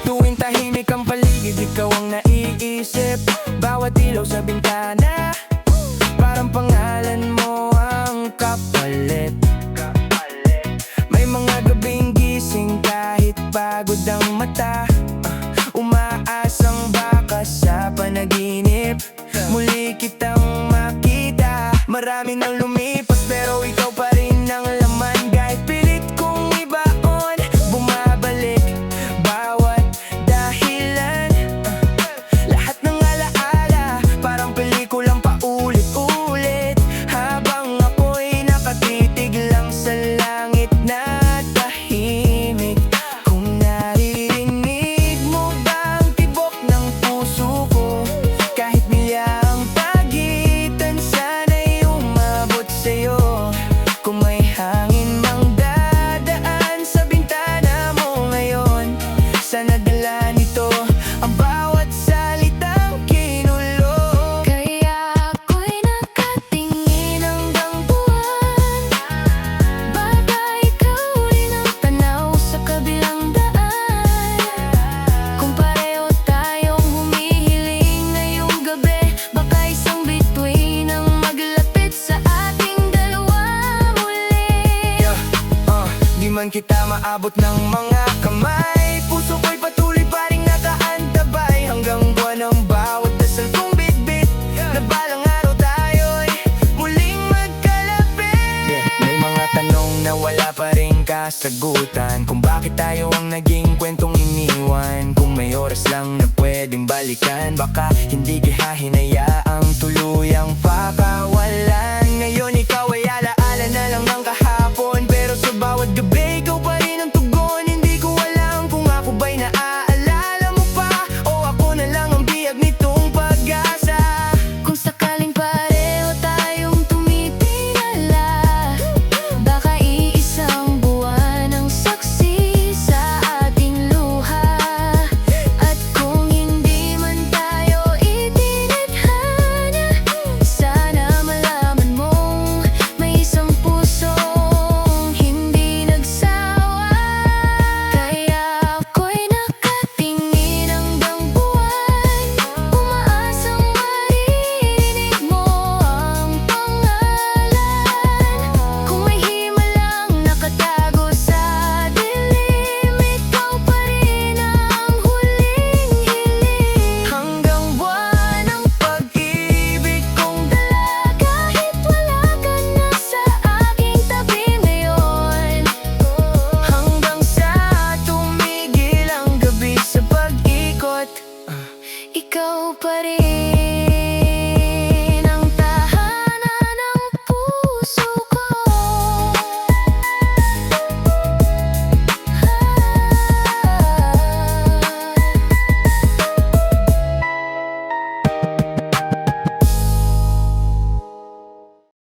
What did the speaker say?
Tuwing tahimik ang paligid, ikaw ang naiisip. Bawat ilaw sa bintana, parang pangalan mo ang kapalit. May mga gabing gising kahit pagod ang mata, umaasang baka sa panaginip muli kitang makita. Marami nang lumipas pero ikaw pa rin ang laman. Kahit pilit kong ibaon, bumabalik bawat dahilan. Lahat ng alaala parang pelikulang paulit-ulit, habang ako'y nakatitig lang sa langit na tahimik. Kung naririnig mo ba ang tibok ng puso ko, kahit milya ang pagitan, sana'y umabot sa'yo. Kung may hangin mang dadaan sa bintana mo ngayon, sana dala nito ang bawat salitang kinulong. Kaya ako'y nakatingin hanggang buwan, baka ikaw rin ang tanaw sa kabilang daan. Kung pareho tayong humihiling ngayong gabi, baka isang bituin ang maglapit sa ating dalawa muli. Di man kita maabot ng mga kamay, puso ko'y patuloy pa ring nakaantabay. Hanggang buwan ang bawat dasal kong bitbit, na balang araw tayo'y muling magkalapit. May mga tanong na wala pa ring kasagutan, kung bakit tayo ang naging kwentong iniwan. Kung may oras lang na pwedeng balikan, baka hindi hahinayaang tuluyang pakawalan. Ngayon ikaw ay alaala na lang ng kahapon, pero sa bawat gabi ikaw pa rin ang tugon. Hindi ko alam kung ako ba'y naaalala mo pa, o ako na lang ang biyag nitong pag-asa. Kung sakaling pareho tayong tumitingala, baka iisang buwan ang saksi sa ating luha. At kung hindi man tayo itinadhana, sana malaman mong may isang pusong hindi nagsawa. Kaya ako'y nakatingin hanggang buwan, umaasang maririnig mo ang pangalan. Kung may himalang nakatago sa dilim, ikaw pa rin ang huling hiling. Hanggang buwan ang pag-ibig kong dala, Kahit wala ka na sa aking tabi ngayon, hanggang sa tumigil ang gabi sa pag-ikot. ikaw pa rin.